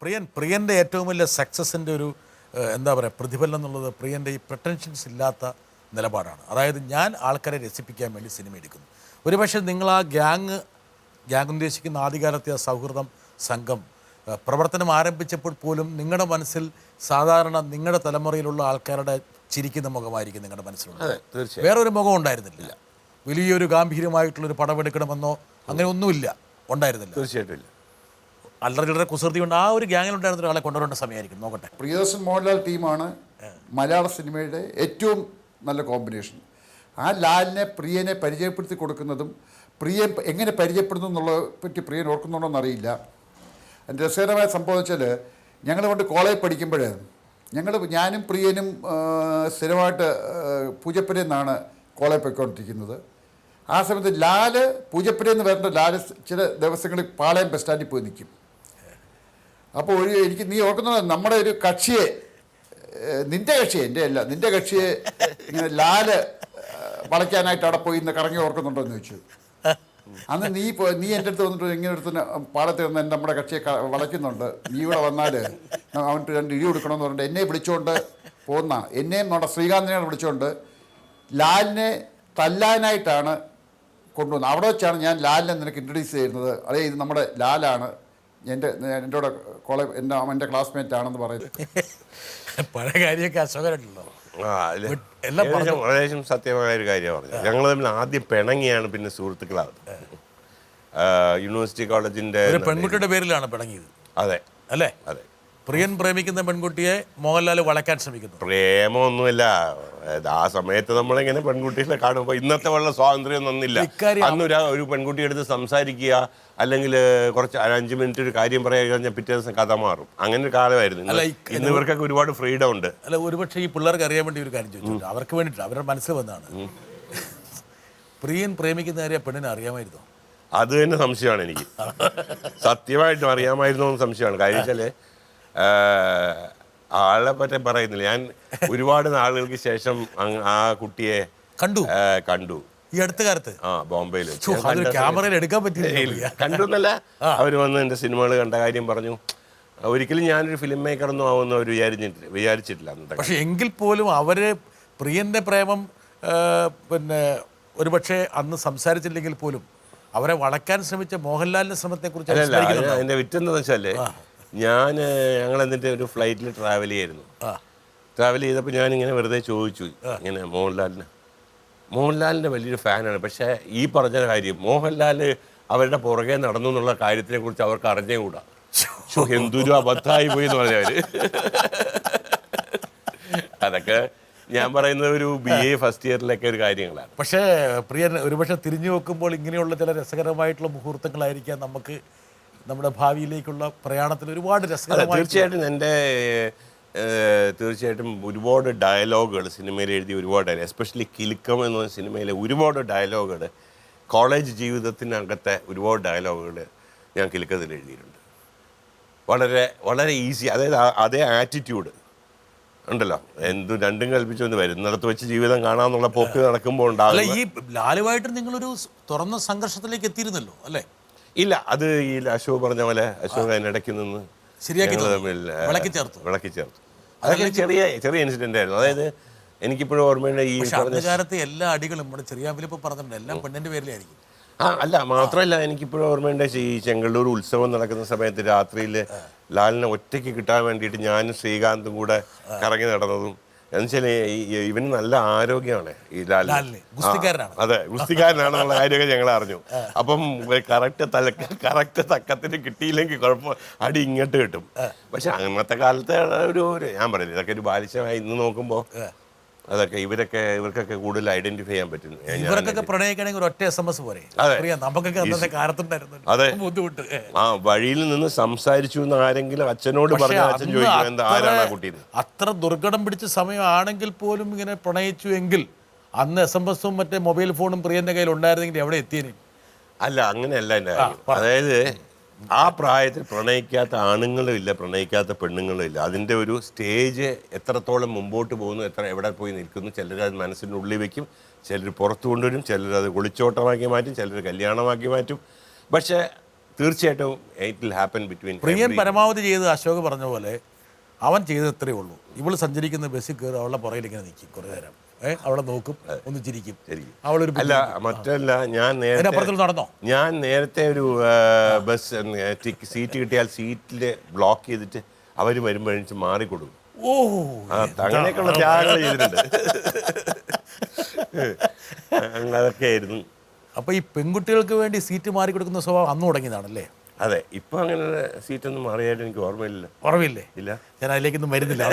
പ്രിയൻ്റെ ഏറ്റവും വലിയ സക്സസിൻ്റെ ഒരു എന്താ പറയുക പ്രതിഫലനം എന്നുള്ളത് പ്രിയൻ്റെ ഈ പ്രട്ടൻഷൻസ് ഇല്ലാത്ത നിലപാടാണ്. അതായത് ഞാൻ ആൾക്കാരെ രസിപ്പിക്കാൻ വേണ്ടി സിനിമ എടുക്കുന്നു. ഒരുപക്ഷെ നിങ്ങൾ ആ ഗ്യാങ് ഉദ്ദേശിക്കുന്ന ആദ്യകാലത്തെ ആ സൗഹൃദം സംഘം പ്രവർത്തനം ആരംഭിച്ചപ്പോൾ പോലും നിങ്ങളുടെ മനസ്സിൽ സാധാരണ നിങ്ങളുടെ തലമുറയിലുള്ള ആൾക്കാരുടെ ചിരിക്കുന്ന മുഖമായിരിക്കും നിങ്ങളുടെ മനസ്സിലുള്ളത്. വേറൊരു മുഖം ഉണ്ടായിരുന്നില്ല. വലിയൊരു ഗാംഭീര്യമായിട്ടുള്ളൊരു പടമെടുക്കണമെന്നോ അങ്ങനെ ഒന്നുമില്ല, ഉണ്ടായിരുന്നില്ല. തീർച്ചയായിട്ടും ഇല്ല. അല്ലറ കുസൃതി കൊണ്ട് ആ ഒരു ഗ്യാങ്ങിലുണ്ടായിരുന്ന ഒരാളെ കൊണ്ടുവരേണ്ട സമയമായിരിക്കും. നോക്കട്ടെ. പ്രിയദർശൻ മോഹൻലാൽ ടീമാണ് മലയാള സിനിമയുടെ ഏറ്റവും നല്ല കോമ്പിനേഷൻ. ആ ലാലിനെ പ്രിയനെ പരിചയപ്പെടുത്തി കൊടുക്കുന്നതും പ്രിയൻ എങ്ങനെ പരിചയപ്പെടുന്നു എന്നുള്ളതെ പറ്റി പ്രിയൻ ഓർക്കുന്നുണ്ടോ എന്നറിയില്ല. എൻ്റെ രസകരമായ സംഭവം വെച്ചാൽ ഞങ്ങൾ കൊണ്ട് കോളേജ് പഠിക്കുമ്പോൾ ഞാനും പ്രിയനും സ്ഥിരമായിട്ട് പൂജപ്പുരയിൽ നിന്നാണ് കോളേജ് പോയിക്കൊണ്ടിരിക്കുന്നത്. ആ സമയത്ത് ലാല് പൂജപ്പുരയിൽ നിന്ന് വരേണ്ട ലാല് ചില ദിവസങ്ങളിൽ പാളയം ബസ് സ്റ്റാൻഡിൽ പോയി നിൽക്കും. അപ്പോൾ എനിക്ക് നീ ഓർക്കുന്നത് നമ്മുടെ ഒരു കക്ഷിയെ, നിൻ്റെ കക്ഷിയെ, എൻ്റെ അല്ല, നിൻ്റെ കക്ഷിയെ ഇങ്ങനെ ലാല് വളയ്ക്കാനായിട്ട് അവിടെ പോയി ഇന്ന് കറങ്ങി ഓർക്കുന്നുണ്ടോ എന്ന് ചോദിച്ചു. അന്ന് നീ എൻ്റെ അടുത്ത് വന്നിട്ട് ഇങ്ങനെ അടുത്ത് പാടത്ത് നിന്ന് നമ്മുടെ കക്ഷിയെ വളയ്ക്കുന്നുണ്ട്, നീ ഇവിടെ വന്നാൽ അവൻക്ക് 2 ഇടി കൊടുക്കണമെന്ന് പറഞ്ഞിട്ട് എന്നെ വിളിച്ചുകൊണ്ട് പോകുന്ന, എന്നെയും നമ്മുടെ ശ്രീകാന്തിനെ വിളിച്ചുകൊണ്ട് ലാലിനെ തല്ലാനായിട്ടാണ് കൊണ്ടുവന്നത്. അവിടെ വെച്ചാണ് ഞാൻ ലാലിനെ നിനക്ക് ഇൻട്രൊഡ്യൂസ് ചെയ്യുന്നത്. അതേ ഇത് നമ്മുടെ ലാലാണ്, എൻ്റെ കൂടെ കോളേജ് എൻ്റെ ക്ലാസ്മേറ്റ് ആണെന്ന് പറയുന്നത്. പഴയ കാര്യമൊക്കെ അശോകരല്ലോ. ഏകദേശം സത്യമായ ഒരു കാര്യമാണ് പറഞ്ഞത്. ഞങ്ങൾ തമ്മിൽ ആദ്യം പിണങ്ങിയാണ് പിന്നെ സുഹൃത്തുക്കളാവുന്നത്. യൂണിവേഴ്സിറ്റി കോളേജിൻ്റെ പെൺകുട്ടിയുടെ പേരിലാണ് പിണങ്ങിയത്. അതെ അല്ലേ? അതെ. പ്രിയൻ പ്രേമിക്കുന്ന പെൺകുട്ടിയെ മോഹൻലാൽ വളയ്ക്കാൻ ശ്രമിക്കുന്നു. പ്രേമമൊന്നുമില്ല. ആ സമയത്ത് നമ്മളിങ്ങനെ പെൺകുട്ടികളെ കാണുമ്പോൾ ഇന്നത്തെ ഉള്ള സ്വാതന്ത്ര്യം ഒന്നുമില്ല. അന്ന് ഒരു പെൺകുട്ടി എടുത്ത് സംസാരിക്കുക, അല്ലെങ്കിൽ കുറച്ച് 5 മിനിറ്റ് ഒരു കാര്യം പറയുക കഴിഞ്ഞാൽ പിറ്റേ ദിവസം കഥ മാറും. അങ്ങനെ ഒരു കാലമായിരുന്നു. ഇന്ന് ഇവർക്കൊക്കെ ഒരുപാട് ഫ്രീഡം ഉണ്ട്. അല്ല, ഒരുപക്ഷെ ഈ പിള്ളേർക്ക് അറിയാൻ വേണ്ടി ഒരു കാര്യം ചോദിച്ചു, അവർക്ക് വേണ്ടിയിട്ട് അവരുടെ മനസ്സിൽ വന്നതാണ്. പ്രിയൻ പ്രേമിക്കുന്ന കാര്യം പെണ്ണിനെ അറിയാമായിരുന്നോ? അത് തന്നെ സംശയമാണ് എനിക്ക്. സത്യമായിട്ടും അറിയാമായിരുന്നോ എന്ന് സംശയമാണ്. കാര്യം വെച്ചാൽ ആളെ പറ്റി പറയുന്നില്ല. ഞാൻ ഒരുപാട് നാളുകൾക്ക് ശേഷം ആ കുട്ടിയെ കണ്ടു ഈ അടുത്ത കാലത്ത്. ബോംബെയിൽ ക്യാമറയിൽ എടുക്കാൻ പറ്റില്ല. കണ്ടു എന്നല്ല, അവർ വന്ന് എൻ്റെ സിനിമകൾ കണ്ട കാര്യം പറഞ്ഞു. ഒരിക്കലും ഞാനൊരു ഫിലിം മേക്കറൊന്നും ആവുമെന്ന് അവർ വിചാരിച്ചിട്ടില്ല. പക്ഷെ എങ്കിൽ പോലും അവര് പ്രിയന്റെ പ്രേമം പിന്നെ ഒരുപക്ഷെ അന്ന് സംസാരിച്ചില്ലെങ്കിൽ പോലും അവരെ വളയ്ക്കാൻ ശ്രമിച്ച മോഹൻലാലിന്റെ ശ്രമത്തെ കുറിച്ച് അതിന്റെ വിറ്റെന്താന്ന് വെച്ചാല്, ഞങ്ങൾ എന്നിട്ട് ഒരു ഫ്ലൈറ്റിൽ ട്രാവൽ ചെയ്തപ്പോൾ ഞാനിങ്ങനെ വെറുതെ ചോദിച്ചു ഇങ്ങനെ മോഹൻലാലിൻ്റെ വലിയൊരു ഫാനാണ്. പക്ഷേ ഈ പറഞ്ഞ കാര്യം മോഹൻലാൽ അവരുടെ പുറകെ നടന്നു എന്നുള്ള കാര്യത്തിനെ കുറിച്ച് അവർക്ക് അറിഞ്ഞുകൂടാ. എന്തൊരു അബദ്ധമായി പോയി എന്ന് പറഞ്ഞവർ. അതൊക്കെ ഞാൻ പറയുന്നത് ഒരു BA ഫസ്റ്റ് ഇയറിലൊക്കെ ഒരു കാര്യങ്ങളാണ്. പക്ഷേ പ്രിയൻ ഒരുപക്ഷെ തിരിഞ്ഞു നോക്കുമ്പോൾ ഇങ്ങനെയുള്ള ചില രസകരമായിട്ടുള്ള മുഹൂർത്തങ്ങളായിരിക്കാം നമുക്ക് നമ്മുടെ ഭാവിയിലേക്കുള്ള പ്രയാണത്തിൽ ഒരുപാട് രസകരമായ. തീർച്ചയായിട്ടും ഒരുപാട് ഡയലോഗുകൾ സിനിമയിൽ എഴുതി, ഒരുപാട് എസ്പെഷ്യലി കിലുക്കം എന്ന സിനിമയിലെ ഒരുപാട് ഡയലോഗുകൾ, കോളേജ് ജീവിതത്തിനകത്തെ ഒരുപാട് ഡയലോഗുകൾ ഞാൻ കിലുക്കത്തിൽ എഴുതിയിട്ടുണ്ട്. വളരെ വളരെ ഈസി. അതായത് അതേ ആറ്റിറ്റ്യൂഡ് ഉണ്ടല്ലോ, രണ്ടും കൽപ്പിച്ചൊന്ന് വരുന്നിടത്ത് വെച്ച് ജീവിതം കാണാമെന്നുള്ള പോക്ക് നടക്കുമ്പോൾ ഉണ്ടാകും. ഈ ലാലുവായിട്ട് നിങ്ങളൊരു തുറന്ന സംഘർഷത്തിലേക്ക് എത്തിയിരുന്നല്ലോ അല്ലേ? ഇല്ല, അത് ഈ അശോക് പറഞ്ഞ പോലെ അശോക് അതിനിടയ്ക്ക് നിന്ന് വിളക്കി ചേർത്തു. അതൊക്കെ ചെറിയ ഇൻസിഡന്റ് ആയിരുന്നു. അതായത് എനിക്കിപ്പോഴും ഓർമ്മയുണ്ട്, ഈ കാലത്ത് എല്ലാ അടികളും ചെറിയ പറഞ്ഞിട്ടുണ്ട് എല്ലാം പെണ്ണിന്റെ പേരിലായിരിക്കും. അല്ല, മാത്രമല്ല എനിക്കിപ്പോഴും ഓർമ്മയുണ്ട്, ഈ ചെങ്കള്ളൂർ ഉത്സവം നടക്കുന്ന സമയത്ത് രാത്രിയിൽ ലാലിനെ ഒറ്റയ്ക്ക് കിട്ടാൻ വേണ്ടിയിട്ട് ഞാനും ശ്രീകാന്തും കൂടെ കറങ്ങി നടന്നതും. എന്നുവെച്ചാൽ ഇവന് നല്ല ആരോഗ്യമാണ് ഈ ലാലിന്. അതെ, ഗുസ്തിക്കാരനാണെന്നുള്ള കാര്യമൊക്കെ ഞങ്ങൾ അറിഞ്ഞു. അപ്പം കറക്റ്റ് തക്കത്തിന് കിട്ടിയില്ലെങ്കിൽ കുഴപ്പം, അടി ഇങ്ങോട്ട് കിട്ടും. പക്ഷെ അന്നത്തെ കാലത്തെ ഞാൻ പറയുന്നത് ഇതൊക്കെ ഒരു ബാലിശമായി ഇന്ന് നോക്കുമ്പോൾ അതൊക്കെ ഇവർക്കൊക്കെ കൂടുതൽ ഐഡന്റിഫൈ ചെയ്യാൻ പറ്റുന്നു. ഇവർക്കൊക്കെ പ്രണയിക്കണമെങ്കിൽ ഒറ്റ SMS പോരെ? അതെ, വഴിയിൽ നിന്ന് സംസാരിച്ചു എന്ന് ആരെങ്കിലും അച്ഛനോട് പറഞ്ഞു, അച്ഛൻ ചോദിക്കും എന്താ ആരാണ് ആ കുട്ടി. അത്ര ദുർഘടം പിടിച്ച സമയമാണെങ്കിൽ പോലും ഇങ്ങനെ പ്രണയിച്ചു എങ്കിൽ അന്ന് SMS മറ്റേ മൊബൈൽ ഫോണും പ്രിയന്റെ കയ്യിൽ ഉണ്ടായിരുന്നെങ്കിൽ എവിടെ എത്തിയേനെ? അല്ല, അങ്ങനെയല്ല എൻ്റെ കാര്യം. അതായത് ആ പ്രായത്തിൽ പ്രണയിക്കാത്ത ആണുങ്ങളും ഇല്ല, പ്രണയിക്കാത്ത പെണ്ണുങ്ങളും ഇല്ല. അതിൻ്റെ ഒരു സ്റ്റേജ് എത്രത്തോളം മുമ്പോട്ട് പോകുന്നു, എവിടെ പോയി നിൽക്കുന്നു, ചിലർ അത് മനസ്സിൻ്റെ ഉള്ളിൽ വയ്ക്കും, ചിലർ പുറത്തു കൊണ്ടുവരും, ചിലർ അത് ഒളിച്ചോട്ടമാക്കി മാറ്റും, ചിലർ കല്യാണമാക്കി മാറ്റും. പക്ഷേ തീർച്ചയായിട്ടും ഇറ്റ് വിൽ ഹാപ്പൻ ബിറ്റ്വീൻ പ്രിയൻ പരമാവധി ചെയ്ത് അശോക് പറഞ്ഞ പോലെ അവൻ ചെയ്തത് ഇത്രയേ ഉള്ളൂ. ഇവള് സഞ്ചരിക്കുന്ന ബസ്സിൽ കയറി അവളുടെ പുറകിൽ ഇങ്ങനെ നിൽക്കും കുറേ നേരം, അവളെ നോക്കും, ഒന്ന് ചിരിക്കും. അവളൊരു അല്ല മറ്റല്ല, അപ്പുറത്തിൽ നടന്നോ? ഞാൻ നേരത്തെ ഒരു ബസ് സീറ്റ് കിട്ടിയാൽ സീറ്റിൽ ബ്ലോക്ക് ചെയ്തിട്ട് അവർ വരുമ്പോഴേക്കും മാറിക്കൊടുക്കും. ഓ, അങ്ങനെയൊക്കെയുള്ള ത്യാഗങ്ങൾ ചെയ്തിട്ടുണ്ട്. അതൊക്കെ ആയിരുന്നു. അപ്പോൾ ഈ പെൺകുട്ടികൾക്ക് വേണ്ടി സീറ്റ് മാറി കൊടുക്കുന്ന സ്വഭാവം അന്ന് തുടങ്ങിയതാണല്ലേ? അതെ, ഇപ്പൊ അങ്ങനെ സീറ്റൊന്നും മാറിയായിട്ട് എനിക്ക് ഓർമ്മയില്ല. ഓർമ്മയില്ലേ? ഇല്ല, ഞാൻ അതിലേക്കൊന്നും വരുന്നില്ല.